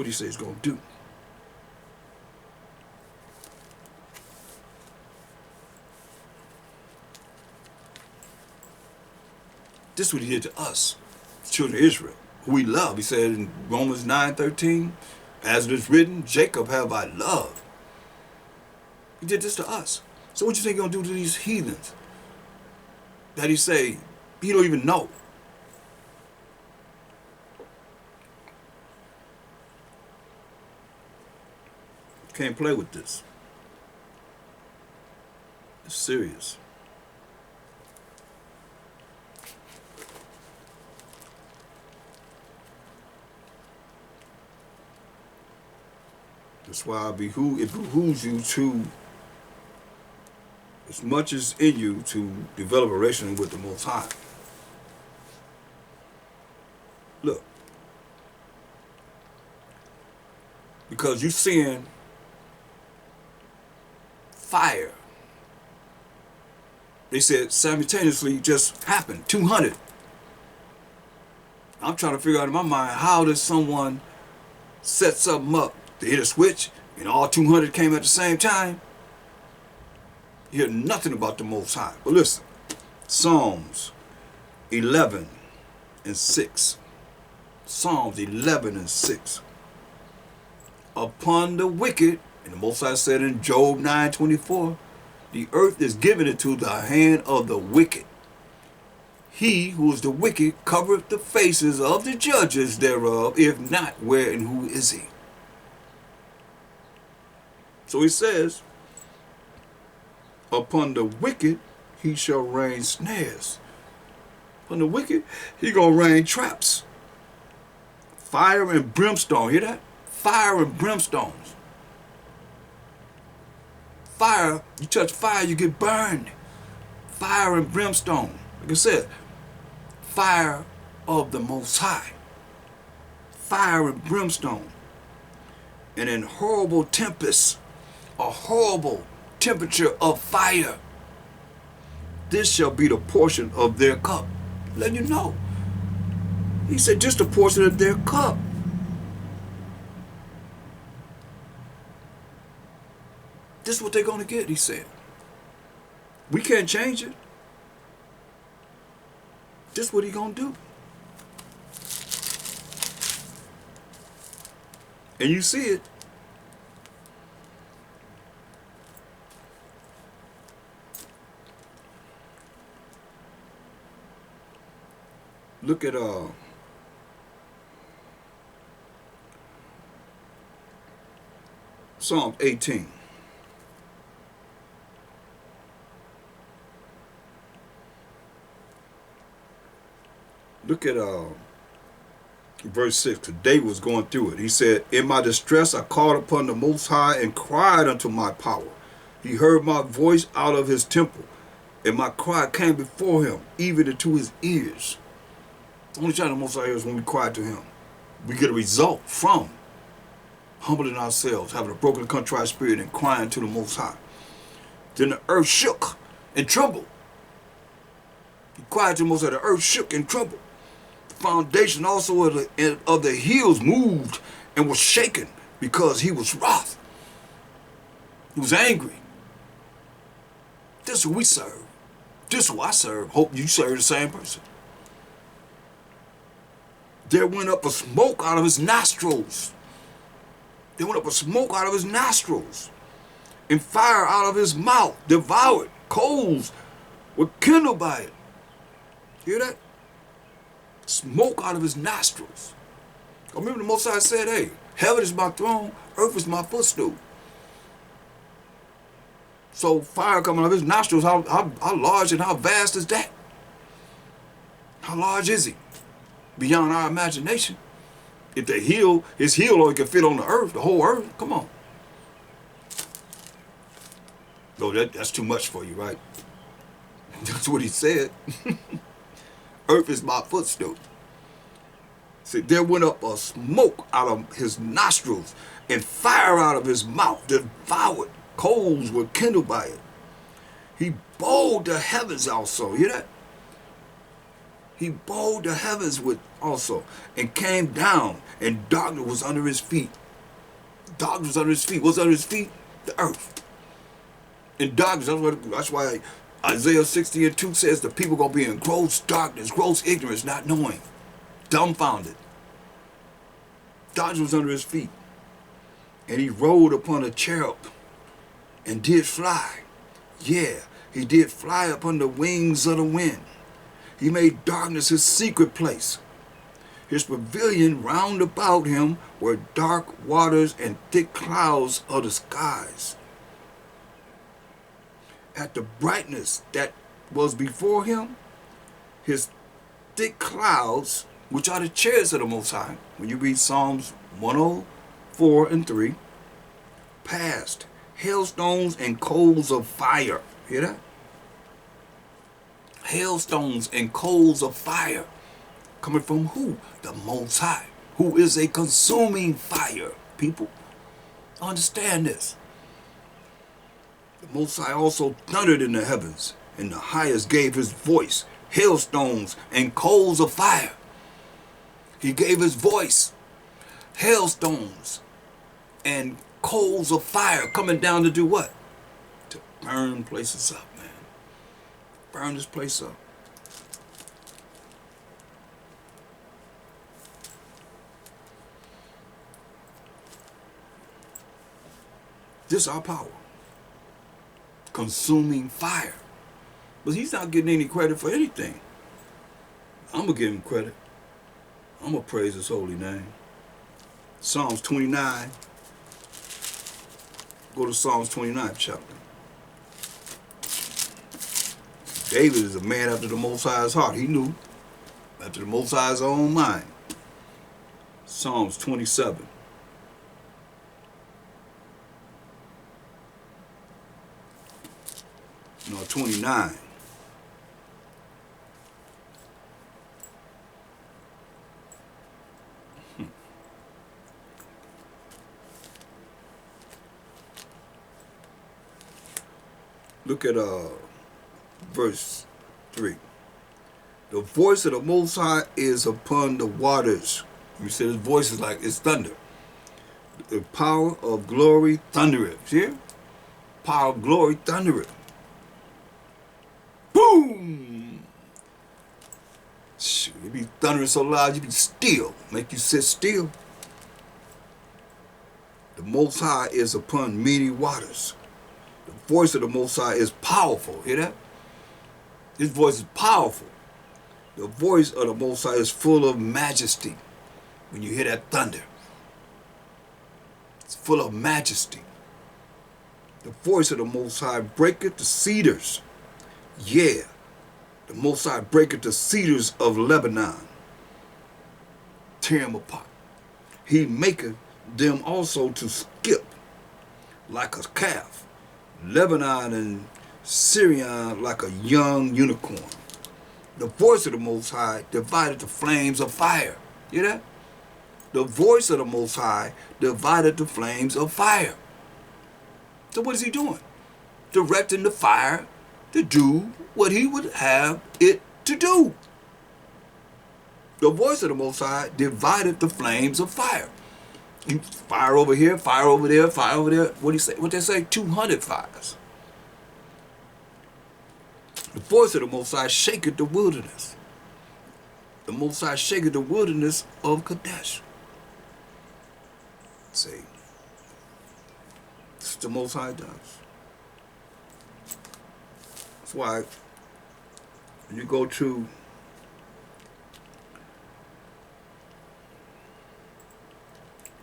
what he said he's going to do. This is what he did to us, children of Israel, who we love. He said in Romans 9:13, as it is written, Jacob have I loved. He did this to us. So what you think he's going to do to these heathens that he say he don't even know? Can't play with this. It's serious. That's why it behooves you to, as much as in you, to develop a relationship with the Most High. Look, because you seeing fire. They said simultaneously just happened, 200. I'm trying to figure out in my mind, how does someone set something up to hit a switch and all 200 came at the same time? You hear nothing about the Most High. But listen, Psalms 11 and 6. Psalms 11 and 6. Upon the wicked, and the Most High said in Job 9:24, the earth is given into the hand of the wicked. He who is the wicked covereth the faces of the judges thereof, if not, where and who is he? So he says, upon the wicked he shall rain snares. Upon the wicked, he gonna rain traps. Fire and brimstone, hear that? Fire and brimstones. Fire, you touch fire, you get burned. Fire and brimstone. Like I said, fire of the Most High. Fire and brimstone. And in horrible tempests, a horrible temperature of fire. This shall be the portion of their cup. Let you know. He said just a portion of their cup. This is what they're going to get, he said. We can't change it. This is what he's going to do. And you see it. Look at Psalm 18. Look at verse 6, because David was going through it. He said, in my distress I called upon the Most High and cried unto my power. He heard my voice out of his temple, and my cry came before him, even into his ears. The only time the Most High hears when we cry to him. We get a result from humbling ourselves, having a broken, contrite spirit, and crying to the Most High. Then the earth shook and trembled. He cried to the Most High, the earth shook and trembled. Foundation also of the hills moved and was shaken because he was wroth. He was angry. This is who we serve. This is who I serve. Hope you serve the same person. There went up a smoke out of his nostrils. There went up a smoke out of his nostrils. And fire out of his mouth devoured. Coals were kindled by it. Hear that? Smoke out of his nostrils. I remember the Most High said, hey, heaven is my throne, earth is my footstool. So fire coming out of his nostrils, how large and how vast is that? How large is he? Beyond our imagination. If his heel only can fit on the earth, the whole earth, come on. No, that's too much for you, right? That's what he said. Earth is my footstool. See, there went up a smoke out of his nostrils and fire out of his mouth devoured. Coals were kindled by it. He bowed the heavens also. Hear that? He bowed the heavens with also, and came down, and darkness was under his feet. Darkness was under his feet. What's under his feet? The earth. And darkness, that's why Isaiah 60:2 says the people gonna be in gross darkness, gross ignorance, not knowing, dumbfounded. Darkness was under his feet. And he rode upon a cherub and did fly. Yeah, he did fly upon the wings of the wind. He made darkness his secret place. His pavilion round about him were dark waters and thick clouds of the skies. At the brightness that was before him, his thick clouds, which are the chariots of the Most High, when you read Psalms 104 and 3, passed hailstones and coals of fire. Hear that? Hailstones and coals of fire. Coming from who? The Most High, who is a consuming fire. People, understand this. The Most High also thundered in the heavens, and the highest gave his voice. Hailstones and coals of fire. He gave his voice. Hailstones and coals of fire coming down to do what? To burn places up, man. Burn this place up. This is our power. Consuming fire. But he's not getting any credit for anything. I'm going to give him credit. I'm going to praise his holy name. Psalms 29. Go to Psalms 29 chapter. David is a man after the Most High's heart. He knew. After the Most High's own mind. Psalms 27. No, 29. Look at verse 3. The voice of the Most High is upon the waters. You said his voice is like it's thunder. The power of glory thundereth. See? Power of glory thundereth. Boom! Shoot, it be thundering so loud you be still. Make you sit still. The Most High is upon many waters. The voice of the Most High is powerful. Hear that? His voice is powerful. The voice of the Most High is full of majesty. When you hear that thunder, it's full of majesty. The voice of the Most High breaketh the cedars. Yeah, the Most High breaketh the cedars of Lebanon. Tear them apart. He maketh them also to skip like a calf. Lebanon and Syrian like a young unicorn. The voice of the Most High divided the flames of fire. You hear that? The voice of the Most High divided the flames of fire. So what is he doing? Directing the fire to do what he would have it to do. The voice of the Most High divided the flames of fire. Fire over here, fire over there, fire over there. What do you say? What they say? 200 fires. The voice of the Most High shaketh the wilderness. The Most High shaketh the wilderness of Kadesh. See, this is the Most High does. That's why when you go to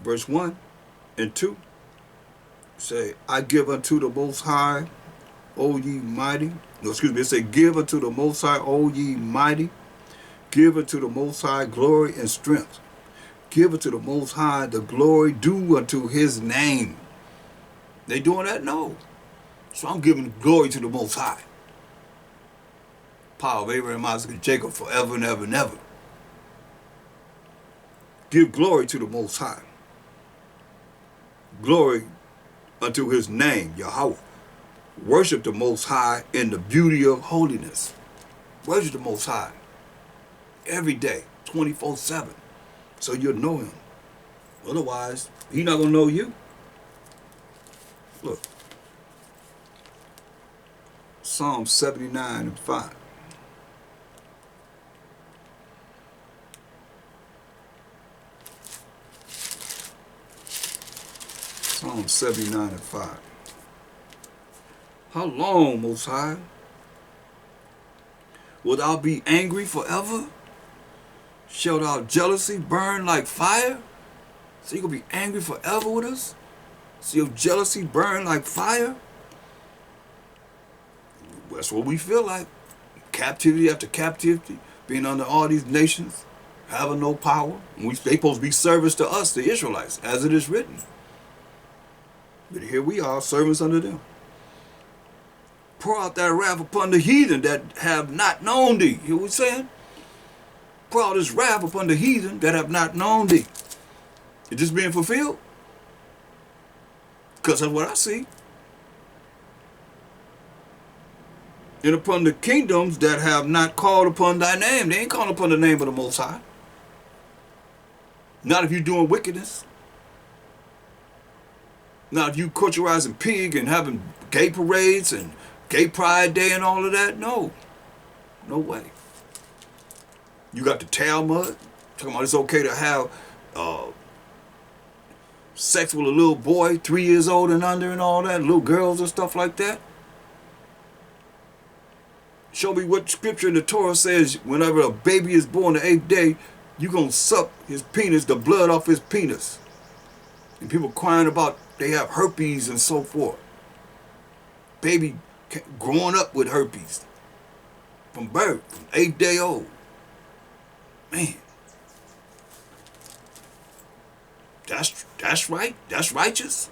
verse 1 and 2, say, I give unto the Most High, O ye mighty. No, excuse me, it say, give unto the Most High, O ye mighty. Give unto the Most High glory and strength. Give unto the Most High the glory due unto his name. They doing that? No. So I'm giving glory to the Most High. Power of Abraham, Isaac, and Jacob forever and ever and ever. Give glory to the Most High. Glory unto his name, Yahweh. Worship the Most High in the beauty of holiness. Worship the Most High. every day, 24/7. So you'll know him. Otherwise, he's not going to know you. Look, Psalm 79:5. Psalm 79:5. How long, Most High, wilt thou be angry forever? Shall thou jealousy burn like fire? So you're going to be angry forever with us? So your jealousy burn like fire? That's what we feel like. Captivity after captivity, being under all these nations, having no power. They supposed to be servants to us, the Israelites, as it is written. But here we are, servants under them. Pour out that wrath upon the heathen that have not known thee. You know what we're saying? Pour out this wrath upon the heathen that have not known thee. Is this being fulfilled? Because that's what I see. And upon the kingdoms that have not called upon thy name. They ain't calling upon the name of the Most High. Not if you're doing wickedness. Not if you culturizing pig and having gay parades and gay pride day and all of that. No. No way. You got the Talmud talking about it's okay to have sex with a little boy 3 years old and under and all that, little girls and stuff like that. Show me what scripture in the Torah says whenever a baby is born the 8th day, you're going to suck his penis, the blood off his penis. And people crying about they have herpes and so forth. Baby growing up with herpes from birth, from 8th day old. Man. That's right. That's righteous.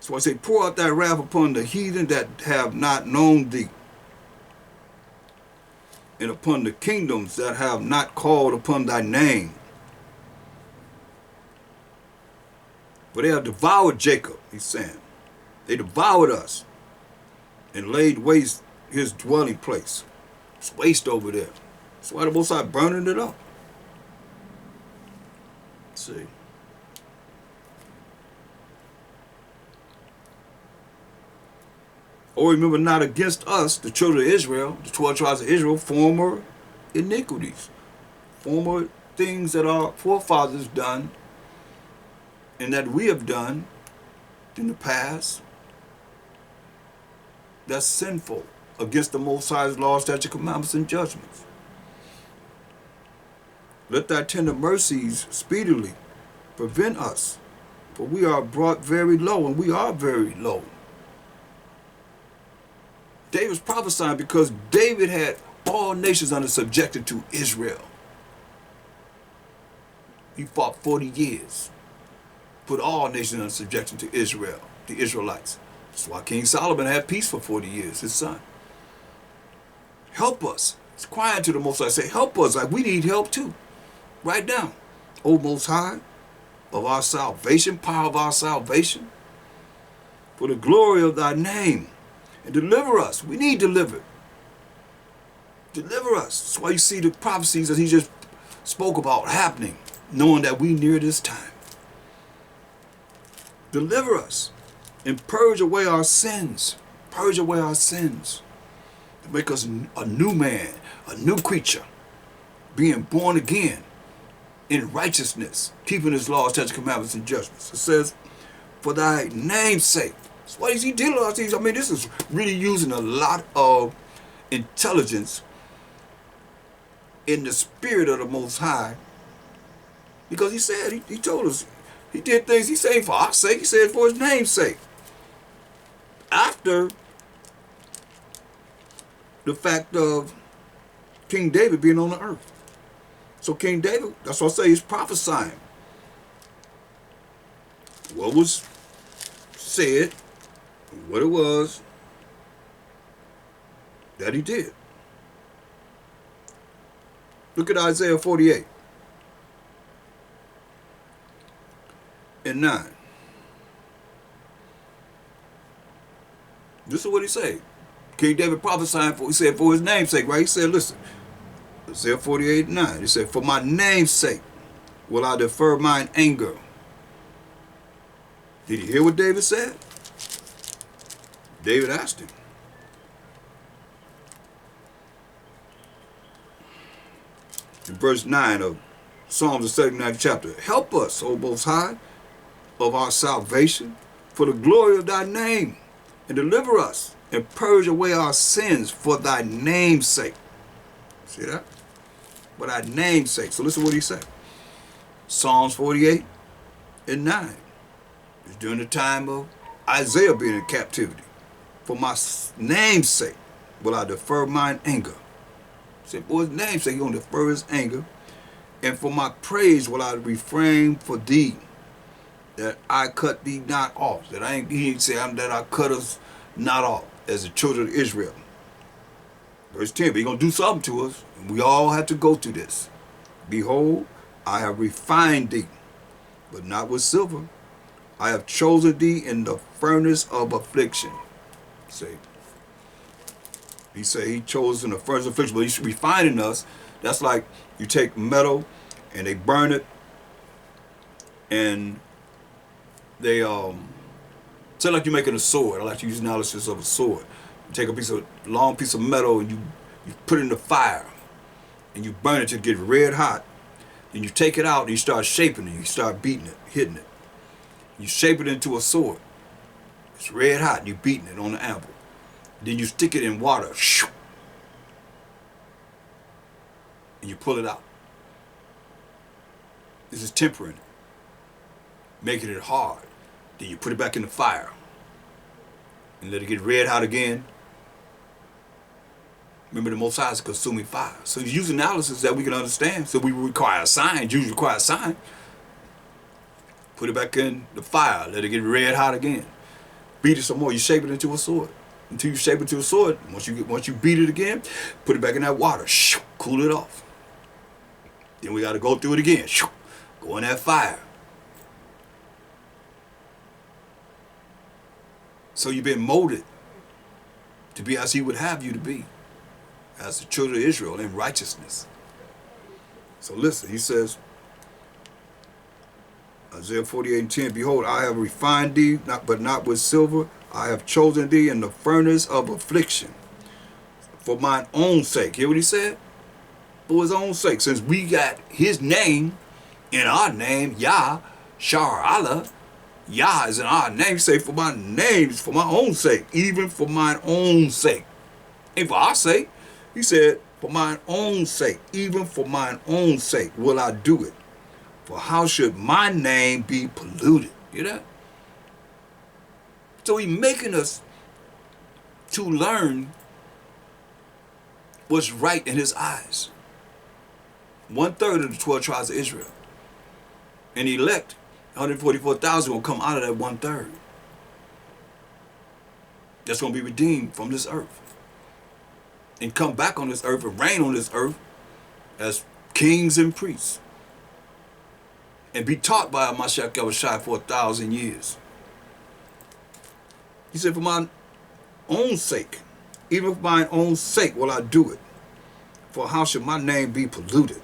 So I say, pour out that wrath upon the heathen that have not known thee, and upon the kingdoms that have not called upon thy name. For they have devoured Jacob, he's saying. They devoured us and laid waste his dwelling place. It's waste over there. That's why the Most High burning it up. Let's see. Or remember not against us, the children of Israel, the 12 tribes of Israel, former iniquities, former things that our forefathers done and that we have done in the past that's sinful against the Most High's laws, statutes, commandments, and judgments. Let thy tender mercies speedily prevent us, for we are brought very low, and we are very low. David's prophesying because David had all nations under subjected to Israel. He fought 40 years, put all nations under subjection to Israel, the Israelites. That's why King Solomon had peace for 40 years, his son. Help us. He's crying to the Most High, say, help us, like we need help too. Right now, O Most High, of our salvation, power of our salvation, for the glory of thy name, and deliver us. We need delivered. Deliver us. That's why you see the prophecies that he just spoke about happening, knowing that we near this time. Deliver us and purge away our sins. Purge away our sins. To make us a new man, a new creature, being born again in righteousness, keeping his laws, statutes, commandments, and judgments. It says, for thy name's sake. So why is he dealing with all these? I mean, this is really using a lot of intelligence in the spirit of the Most High. Because he said, he told us, he did things he said for our sake, he said for his name's sake. After the fact of King David being on the earth. So King David, that's what I say, he's prophesying what was said, what it was that he did. Look at Isaiah 48 and 9. This is what he said. King David prophesying for, he said, for his name's sake, right? He said, listen, Isaiah 48:9. He said, for my name's sake will I defer mine anger. Did you hear what David said? David asked him. In verse 9 of Psalms, the 79th chapter, help us, O Most High, of our salvation, for the glory of thy name, and deliver us, and purge away our sins for thy name's sake. See that? For thy name's sake. So listen to what he said. Psalms 48:9. It's during the time of Isaiah being in captivity. For my name's sake will I defer mine anger. He said, for his name's sake, he's going to defer his anger. And for my praise will I refrain for thee, that I cut thee not off. That he ain't say that I cut us not off as the children of Israel. Verse 10, but he's going to do something to us. And we all have to go through this. Behold, I have refined thee, but not with silver. I have chosen thee in the furnace of affliction. See, he said he chose in the furnace of affliction, but he's refining us. That's like you take metal and they burn it, and they say like you're making a sword. I like to use analysis of a sword. You take a long piece of metal and you put it in the fire, and you burn it to get red hot. Then you take it out and you start shaping it. You start beating it, hitting it. You shape it into a sword. It's red hot and you're beating it on the anvil. Then you stick it in water. And you pull it out. This is tempering it, making it hard. Then you put it back in the fire and let it get red hot again. Remember, the Most High is consuming fire. So he's using analysis that we can understand. So we require a sign. Jews require a sign. Put it back in the fire. Let it get red hot again. Beat it some more. You shape it into a sword. Until you shape it into a sword. Once you beat it again, put it back in that water. Cool it off. Then we got to go through it again. Go in that fire. So you've been molded to be as he would have you to be, as the children of Israel in righteousness. So listen, he says, Isaiah 48:10, behold, I have refined thee, but not with silver. I have chosen thee in the furnace of affliction for mine own sake. Hear what he said? For his own sake. Since we got his name in our name, Yah, Shar Allah, Yah is in our name. Say, for my name's for my own sake, even for mine own sake. Ain't for our sake. He said, for mine own sake, even for mine own sake will I do it. For how should my name be polluted? You know? So he's making us to learn what's right in his eyes. 1/3 of the 12 tribes of Israel. And elect 144,000 will come out of that 1/3. That's going to be redeemed from this earth. And come back on this earth and reign on this earth as kings and priests. And be taught by Mashiach Yahushua for 1,000 years. He said, for my own sake, even for mine own sake will I do it. For how should my name be polluted?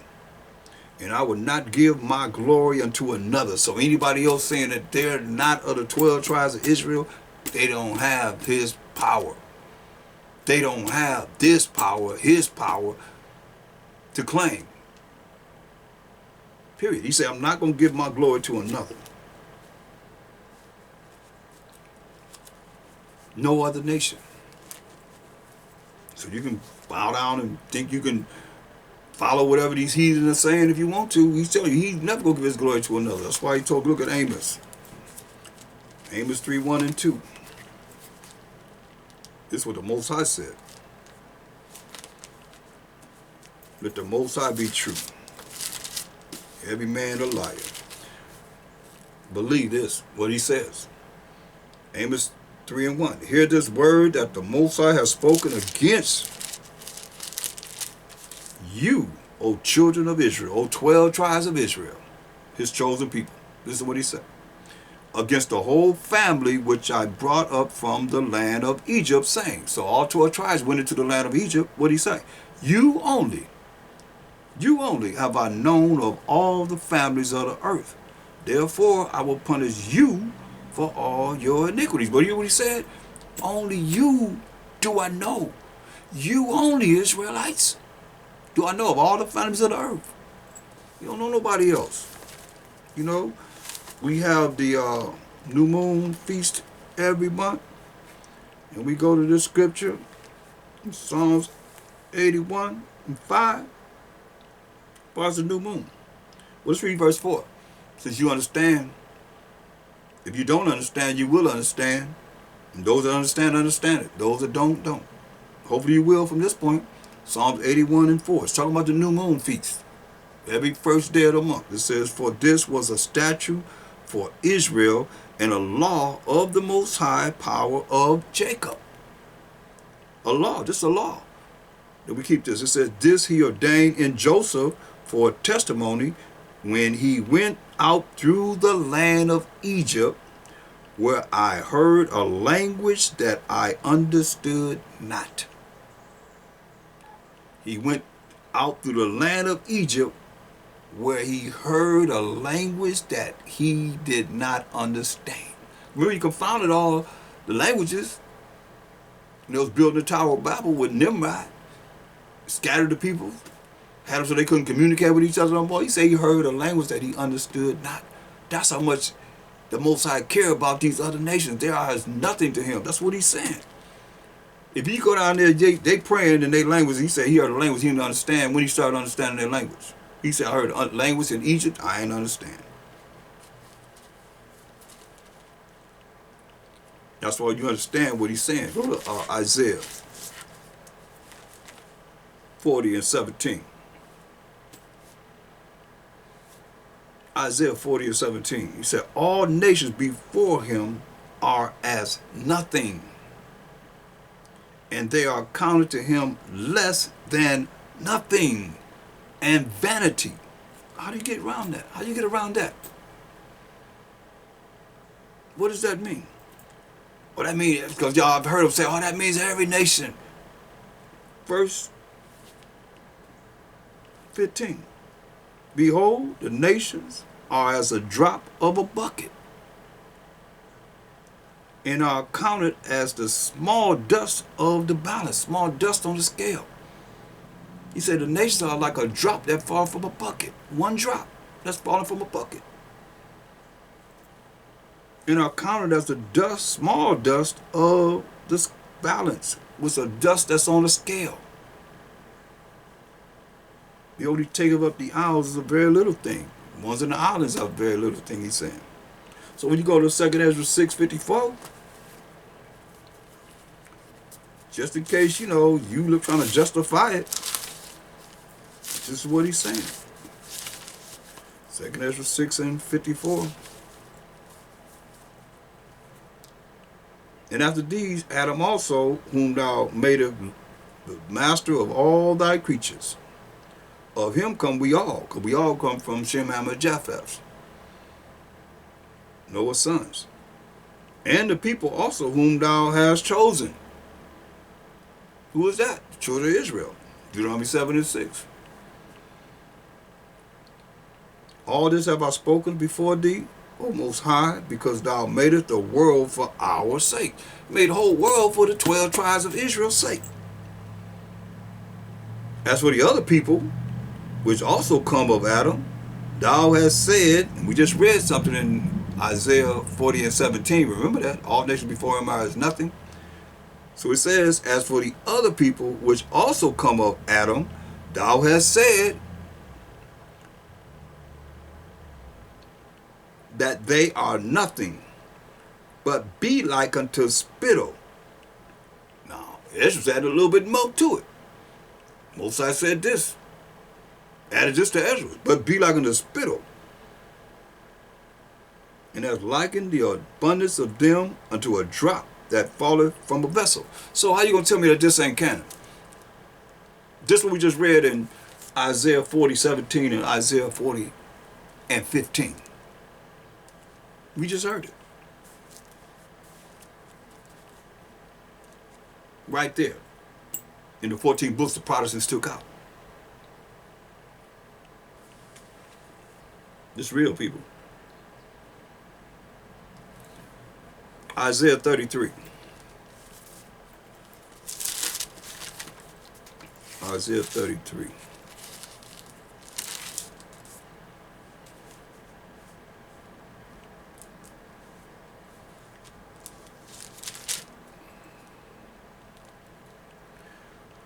And I will not give my glory unto another. So anybody else saying that they're not of the 12 tribes of Israel, they don't have his power. They don't have this power, his power, to claim. Period. He said, I'm not going to give my glory to another. No other nation. So you can bow down and think you can follow whatever these heathens are saying if you want to. He's telling you, he's never going to give his glory to another. That's why he told, look at Amos. Amos 3:1-2. This is what the Most High said. Let the Most High be true. Every man a liar. Believe this, what he says. Amos 3:1. Hear this word that the Most High has spoken against you, O children of Israel, O 12 tribes of Israel, his chosen people. This is what he said. Against the whole family which I brought up from the land of Egypt, saying. So all 12 tribes went into the land of Egypt. What did he say? You only You only have I known of all the families of the earth. Therefore I will punish you for all your iniquities. But you hear what he said? Only you do I know. You only Israelites do I know of all the families of the earth. You don't know nobody else. You know, we have the new moon feast every month. And we go to this scripture, Psalms 81 and 5. As the new moon. Well, let's read verse 4. Since you understand, if you don't understand, you will understand. And those that understand, understand it. Those that don't, don't. Hopefully you will from this point. Psalms 81 and 4. It's talking about the new moon feast. Every first day of the month. It says, for this was a statute for Israel and a law of the Most High power of Jacob. A law, just a law. Then we keep this. It says, this he ordained in Joseph for a testimony when he went out through the land of Egypt, where I heard a language that I understood not. He went out through the land of Egypt, where he heard a language that he did not understand. Remember, he confounded all the languages. He was building the Tower of Babel with Nimrod, scattered the people, had them so they couldn't communicate with each other no more. He said he heard a language that he understood not. That's how much the Most High care about these other nations. They are as nothing to him. That's what he's saying. If you go down there, they praying in their language. He said he heard a language he didn't understand. When he started understanding their language, he said, I heard a language in Egypt I ain't understand. That's why you understand what he's saying. Go to Isaiah 40 and 17. Isaiah 40 and 17. He said, all nations before him are as nothing, and they are counted to him less than nothing and vanity. How do you get around that? How do you get around that? What does that mean? Well, that means, because y'all have heard them say, oh, that means every nation. Verse 15. Behold, the nations are as a drop of a bucket, and are counted as the small dust of the balance, small dust on the scale. He said the nations are like a drop that falls from a bucket. One drop that's falling from a bucket. And are counted as the dust, small dust of the balance, with a dust that's on the scale. The only taketh up the isles is a very little thing. The ones in the islands are a very little thing, he's saying. So when you go to 2nd Ezra 6:54, just in case, you know, you look trying to justify it, this is what he's saying. 2nd Ezra 6:54. And after these, Adam also, whom thou madest the master of all thy creatures. Of him come we all, because we all come from Shem, Ham, and Japheth, Noah's sons. And the people also whom thou hast chosen. Who is that? The children of Israel. Deuteronomy 7 and 6. All this have I spoken before thee, O Most High, because thou madest the world for our sake. You made the whole world for the 12 tribes of Israel's sake. As for the other people, which also come of Adam, thou hast said, and we just read something in Isaiah 40 and 17. Remember that? All nations before him are as nothing. So it says, as for the other people, which also come of Adam, thou hast said that they are nothing, but be like unto spittle. Now, Ezra added a little bit more to it. Moses said this, added this to Ezra, but be like unto spittle, and has likened the abundance of them unto a drop that falleth from a vessel. So how you going to tell me that this ain't canon? This what we just read in Isaiah 40:17 and Isaiah 40 and 15. We just heard it. Right there. In the 14 books the Protestants took out. It's real, people. Isaiah 33. Isaiah 33.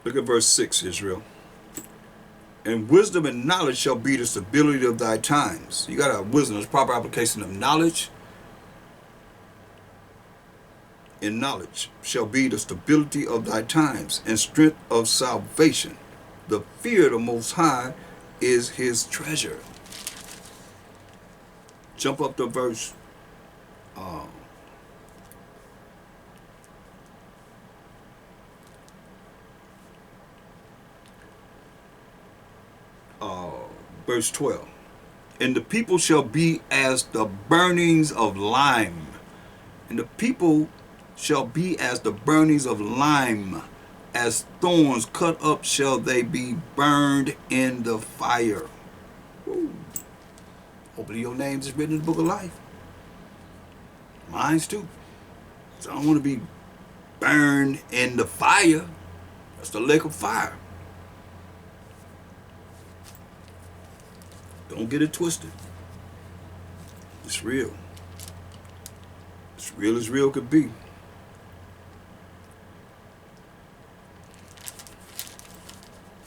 Look at verse 6, Israel. And wisdom and knowledge shall be the stability of thy times. You got to have wisdom, it's proper application of knowledge. And knowledge shall be the stability of thy times, and strength of salvation. The fear of the Most High is his treasure. Jump up to verse verse 12. And the people shall be as the burnings of lime. And the people shall be as the burnings of lime. As thorns cut up shall they be burned in the fire. Woo. Hopefully your names is written in the book of life. Mine's too. So I don't want to be burned in the fire. That's the lake of fire. Don't get it twisted. It's real. It's real as real could be.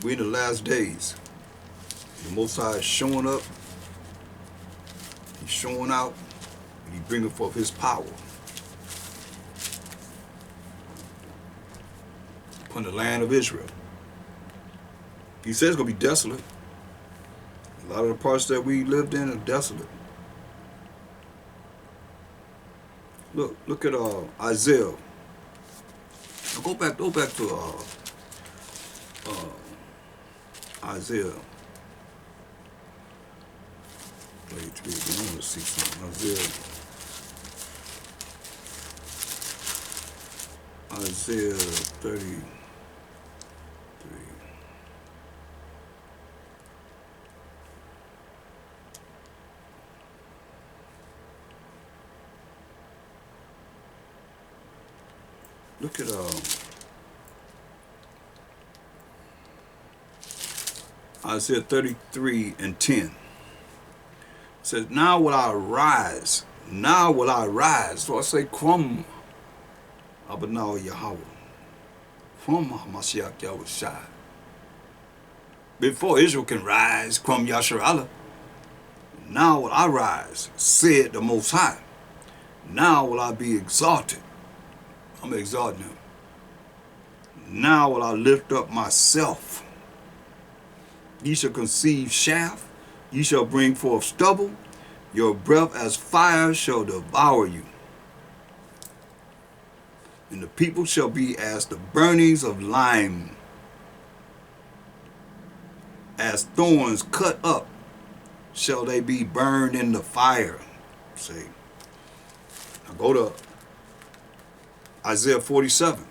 We're in the last days. The Most High is showing up. He's showing out. And he's bringing forth his power upon the land of Israel. He says it's going to be desolate. A lot of the parts that we lived in are desolate. Look at Isaiah. Go back to Isaiah. Wait, I want to see something. Isaiah 33. Look at Isaiah 33 and 10. It says, now will I rise. Now will I rise. So I say, Krum Abanaw Yahweh. Krum Mashiach Yahushai. Before Israel can rise, Krum Yasharallah. Now will I rise, said the Most High. Now will I be exalted. I'm exalting him. Now will I lift up myself. Ye shall conceive shaft. Ye shall bring forth stubble. Your breath as fire shall devour you. And the people shall be as the burnings of lime. As thorns cut up shall they be burned in the fire. See. Now go to Isaiah 47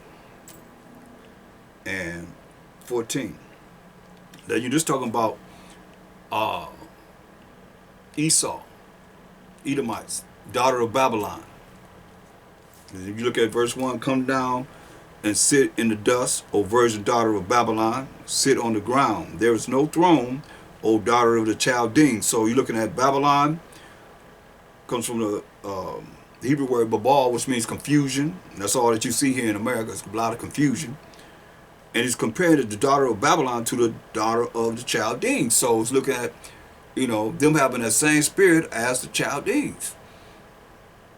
and 14. Now you're just talking about Esau, Edomites, daughter of Babylon. And if you look at verse 1, come down and sit in the dust, O virgin daughter of Babylon, sit on the ground. There is no throne, O daughter of the Chaldeans. So you're looking at Babylon, comes from the Hebrew word babal, which means confusion. And that's all that you see here in America. It's a lot of confusion. And he's compared the daughter of Babylon to the daughter of the Chaldeans. So it's looking at, them having that same spirit as the Chaldeans,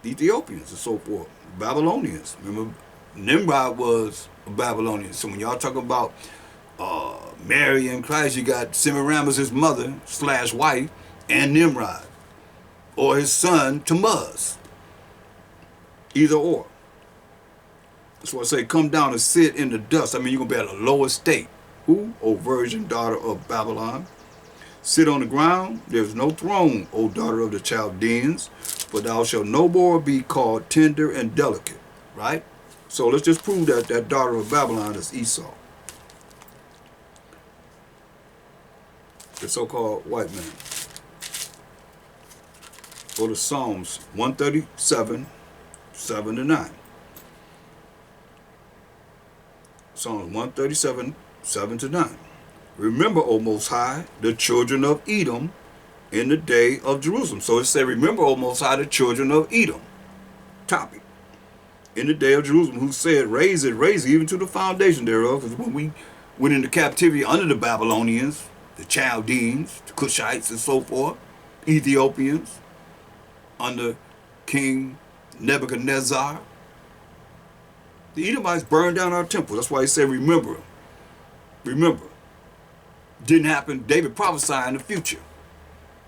the Ethiopians and so forth, Babylonians. Remember, Nimrod was a Babylonian. So when y'all talking about Mary and Christ, you got Semiramis, his mother / wife, and Nimrod, or his son Tammuz. Either or. That's why I say, come down and sit in the dust. I mean, you're going to be at a lower state. Who? O virgin daughter of Babylon. Sit on the ground. There's no throne, O daughter of the Chaldeans. For thou shalt no more be called tender and delicate. Right? So let's just prove that that daughter of Babylon is Esau. The so-called white man. Go to Psalms 137, 7 to 9. Psalms 137, 7 to 9. Remember, O Most High, the children of Edom in the day of Jerusalem. So it said, remember, O Most High, the children of Edom. Topic. In the day of Jerusalem, who said, raise it, even to the foundation thereof. Because when we went into captivity under the Babylonians, the Chaldeans, the Cushites, and so forth, Ethiopians, under King Nebuchadnezzar, the Edomites burned down our temple. That's why he said, remember. Remember. Didn't happen. David prophesied in the future.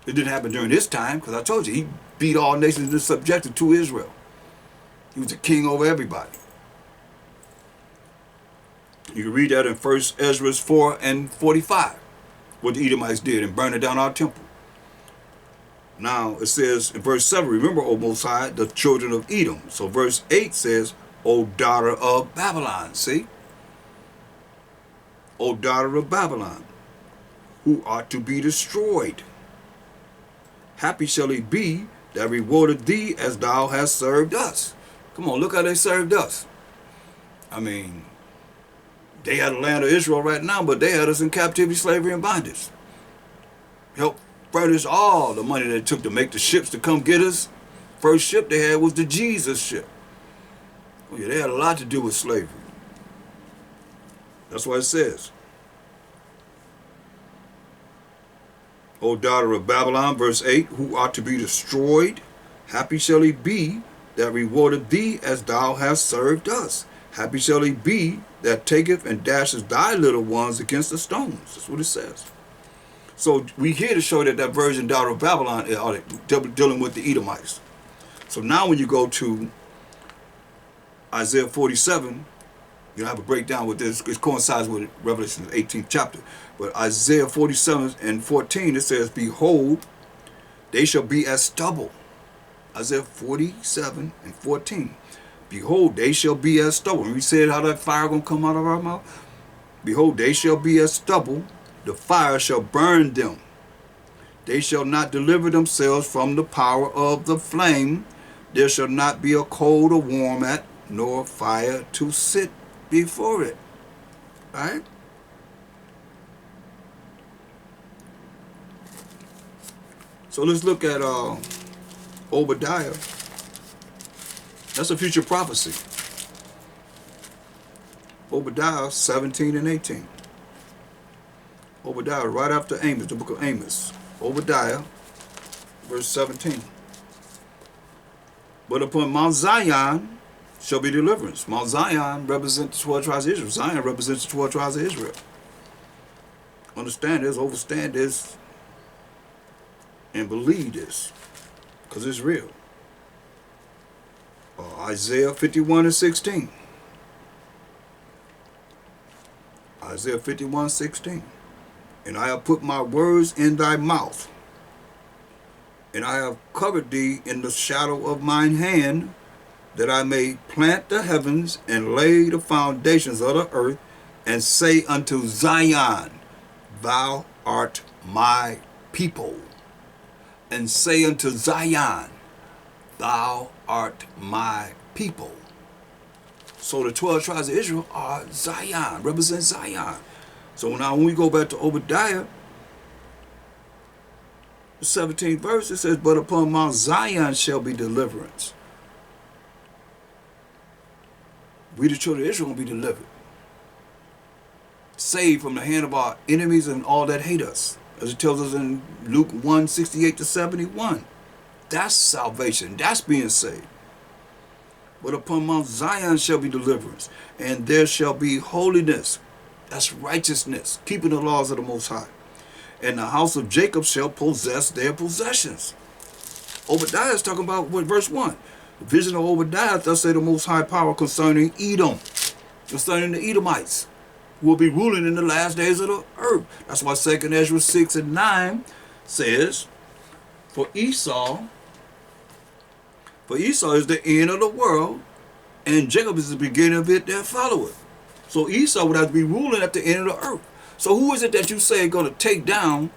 It didn't happen during his time, because I told you, he beat all nations and subjected to Israel. He was a king over everybody. You can read that in 1 Ezra 4 and 45, what the Edomites did in burning down our temple. Now, it says in verse 7, remember, O Most High, the children of Edom. So verse 8 says, O daughter of Babylon. See? O daughter of Babylon, who are to be destroyed. Happy shall he be that rewarded thee as thou hast served us. Come on, look how they served us. I mean, they had the land of Israel right now, but they had us in captivity, slavery, and bondage. Helped furnish all the money that it took to make the ships to come get us. First ship they had was the Jesus ship. Oh yeah, they had a lot to do with slavery. That's what it says. O daughter of Babylon, verse 8, who are to be destroyed, happy shall he be that rewarded thee as thou hast served us. Happy shall he be that taketh and dashes thy little ones against the stones. That's what it says. So we here to show that that virgin daughter of Babylon is dealing with the Edomites. So now when you go to Isaiah 47, you'll have a breakdown with this. It coincides with Revelation 18th chapter. But Isaiah 47 and 14, it says, behold, they shall be as stubble. Isaiah 47 and 14. Behold, they shall be as stubble. And we said how that fire going to come out of our mouth. Behold, they shall be as stubble. The fire shall burn them. They shall not deliver themselves from the power of the flame. There shall not be a cold or warm at, nor fire to sit before it. Right? So let's look at Obadiah. That's a future prophecy. Obadiah 17 and 18. Obadiah, right after Amos, the book of Amos. Obadiah, verse 17. But upon Mount Zion shall be deliverance. Mount Zion represents the 12 tribes of Israel. Zion represents the 12 tribes of Israel. Understand this, understand this, and believe this, because it's real. Isaiah 51 and 16. Isaiah 51, 16. And I have put my words in thy mouth, and I have covered thee in the shadow of mine hand, that I may plant the heavens and lay the foundations of the earth, and say unto Zion, thou art my people. And say unto Zion, thou art my people. So the 12 tribes of Israel are Zion, represent Zion. So now when we go back to Obadiah, the 17th verse, it says, but upon Mount Zion shall be deliverance. We the children of Israel will be delivered. Saved from the hand of our enemies and all that hate us. As it tells us in Luke 1, 68 to 71. That's salvation. That's being saved. But upon Mount Zion shall be deliverance, and there shall be holiness. That's righteousness, keeping the laws of the Most High. And the house of Jacob shall possess their possessions. Obadiah is talking about what, verse 1. The vision of Obadiah, thus say the Most High power concerning Edom, concerning the Edomites, who will be ruling in the last days of the earth. That's why 2 Ezra 6 and 9 says, For Esau is the end of the world, and Jacob is the beginning of it that followeth. So Esau would have to be ruling at the end of the earth. So who is it that you say is going to take down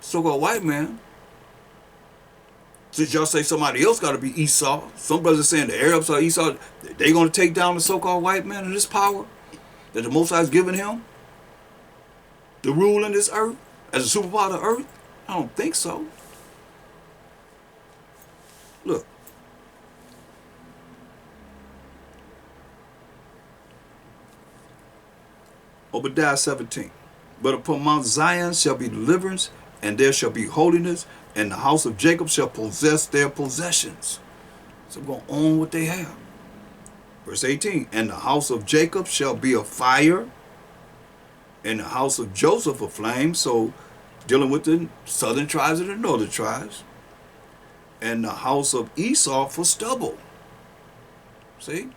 so-called white man Since y'all say somebody else got to be Esau, some brothers are saying the Arabs are Esau, they going to take down the so-called white man and this power that the Most High has given him to rule in this earth as a superpower of the earth? I don't think so. Look. Obadiah 17. But upon Mount Zion shall be deliverance, and there shall be holiness, and the house of Jacob shall possess their possessions. So we're going to own what they have. Verse 18. And the house of Jacob shall be a fire, and the house of Joseph a flame. So dealing with the southern tribes and the northern tribes. And the house of Esau for stubble. See?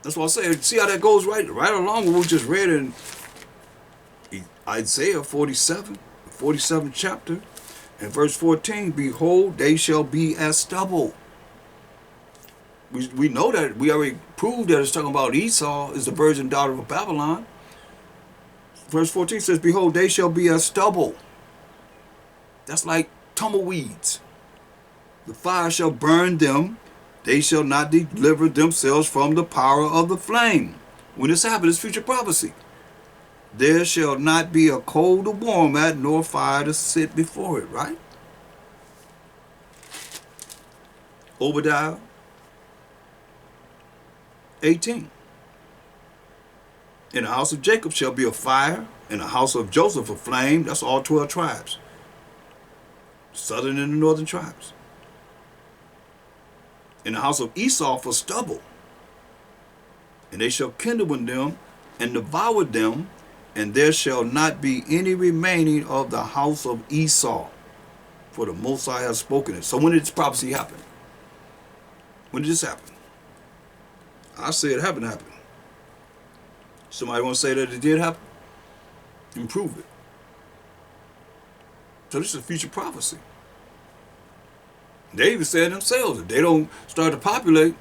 That's what I say. See how that goes right along with what we just read in Isaiah 47th chapter, and verse 14. Behold, they shall be as stubble. We know that. We already proved that it's talking about Esau is the virgin daughter of Babylon. Verse 14 says, behold, they shall be as stubble. That's like tumbleweeds. The fire shall burn them. They shall not deliver themselves from the power of the flame. When this happens, it's future prophecy. There shall not be a coal to warm at, nor fire to sit before it, right? Obadiah 18. In the house of Jacob shall be a fire, in the house of Joseph a flame. That's all 12 tribes. Southern and the northern tribes. In the house of Esau for stubble. And they shall kindle in them and devour them, and there shall not be any remaining of the house of Esau, for the Most High has spoken it. So when did this prophecy happen? When did this happen? I say it happened. Somebody want to say that it did happen? And prove it. So this is a future prophecy. They even said themselves, if they don't start to populate,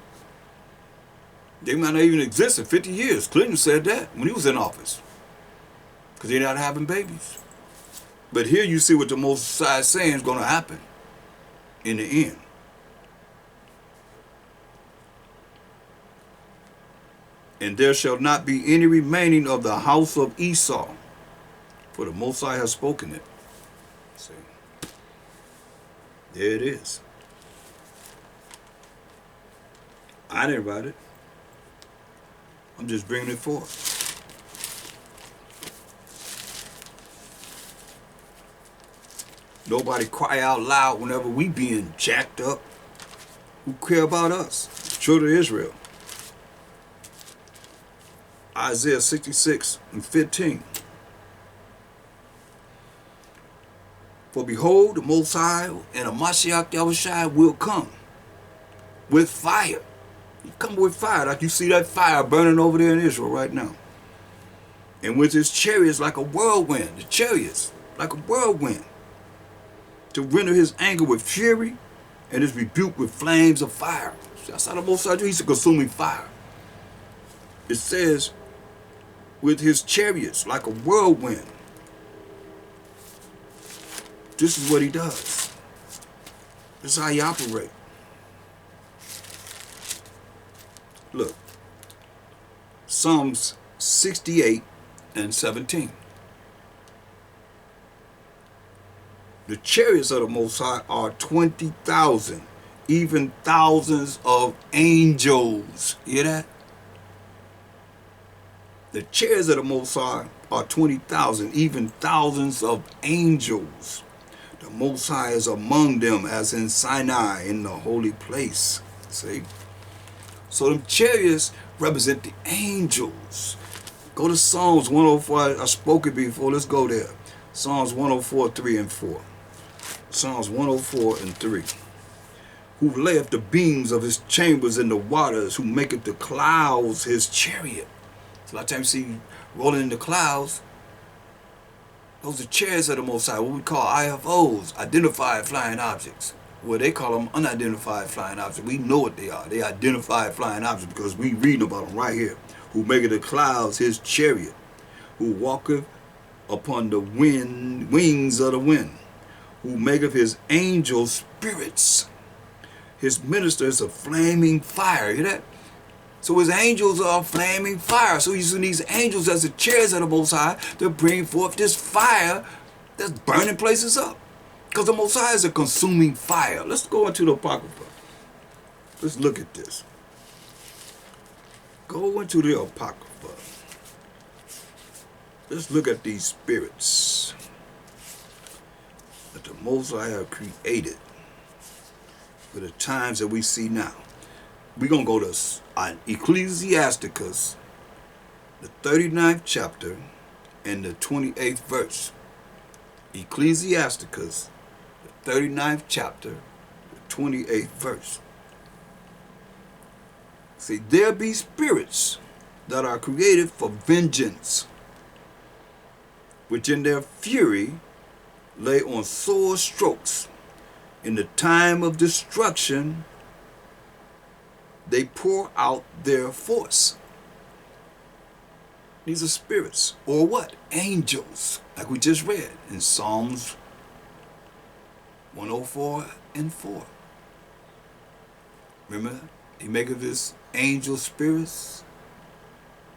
they might not even exist in 50 years. Clinton said that when he was in office. Because they're not having babies. But here you see what the Most High is saying is going to happen in the end. And there shall not be any remaining of the house of Esau, for the Most High has spoken it. See? There it is. I didn't write it. I'm just bringing it forth. Nobody cry out loud whenever we being jacked up. Who care about us? The children of Israel. Isaiah 66:15. For behold, the Most High and a Mashiach Yahushua will come with fire. He come with fire, like you see that fire burning over there in Israel right now. And with his chariots like a whirlwind, the chariots like a whirlwind, to render his anger with fury and his rebuke with flames of fire. That's how the Most High do. He's a consuming fire. It says, with his chariots like a whirlwind. This is what he does. This is how he operates. Look, Psalms 68:17. The chariots of the Most High are 20,000, even thousands of angels. You hear that? The chariots of the Most High are 20,000, even thousands of angels. The Most High is among them as in Sinai in the holy place. See? So them chariots represent the angels. Go to Psalms 104. I spoke it before. Let's go there. Psalms 104:3-4. Psalms 104:3. Who layeth the beams of his chambers in the waters, who maketh the clouds his chariot. So a lot of times you see rolling in the clouds, those are chariots of the Most High, what we call IFOs, identified flying objects. Well, they call them unidentified flying objects. We know what they are. They identified flying objects because we read about them right here. Who maketh the clouds his chariot, who walketh upon the wings of the wind, who maketh his angels spirits, his ministers a flaming fire. Hear that? So his angels are flaming fire. So he's using these angels as the chairs of the Most High to bring forth this fire that's burning places up. Because the Most High is a consuming fire. Let's go into the Apocrypha. Let's look at this. Go into the Apocrypha. Let's look at these spirits that the Most High have created for the times that we see now. We're going to go to Ecclesiasticus, the 39th chapter and the 28th verse. Ecclesiasticus, the 39th chapter, the 28th verse. See, there be spirits that are created for vengeance, which in their fury lay on sore strokes. In the time of destruction, they pour out their force. These are spirits, or what? Angels, like we just read in Psalms 104 and 4. Remember, he maketh his angel spirits,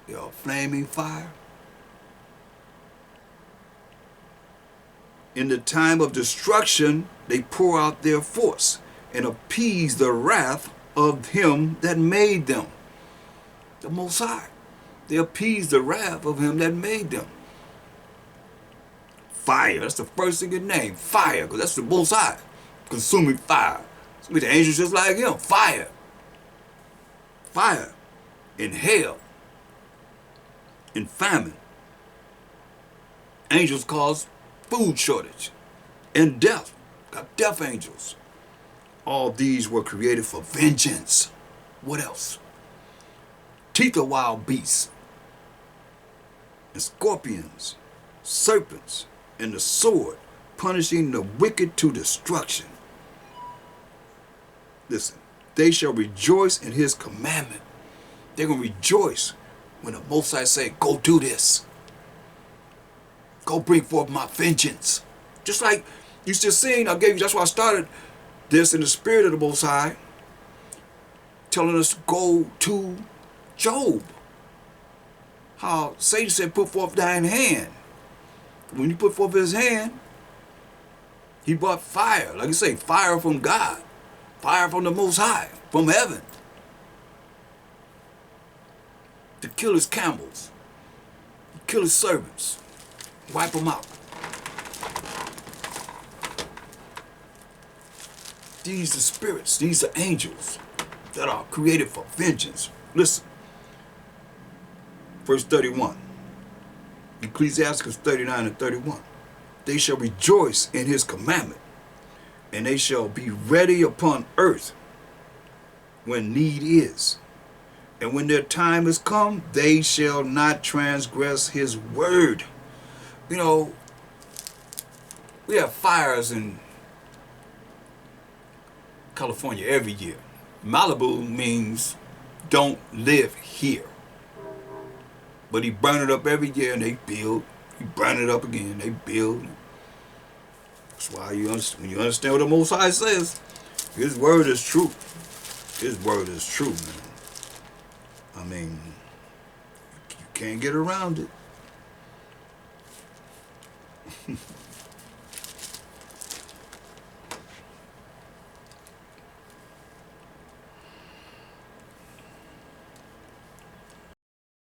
they are flaming fire. In the time of destruction, they pour out their force and appease the wrath of him that made them, the Most High. They appease the wrath of him that made them. Fire, that's the first thing in name, fire, because that's the Most High, consuming fire. So the angels just like him, fire. Fire, in hell, in famine. Angels cause food shortage and death. Got death angels. All these were created for vengeance. What else? Teeth of wild beasts, and scorpions, serpents, and the sword, punishing the wicked to destruction. Listen, they shall rejoice in his commandment. They're going to rejoice when the Most High say, go do this. Go bring forth my vengeance. Just like you just seen, that's why I started this in the spirit of the Most High, telling us to go to Job. How Satan said, put forth thine hand. When you put forth his hand, he brought fire. Like you say, fire from God. Fire from the Most High, from heaven. To kill his camels. To kill his servants. Wipe them out. These are spirits, these are angels that are created for vengeance. Listen, verse 31, Ecclesiasticus 39 and 31. They shall rejoice in his commandment, and they shall be ready upon earth when need is. And when their time is come, they shall not transgress his word. You know, we have fires in California every year. Malibu means don't live here. But he burn it up every year and they build. He burn it up again, they build. That's why when you understand what the Most High says, his word is true. His word is true, man. I mean, you can't get around it.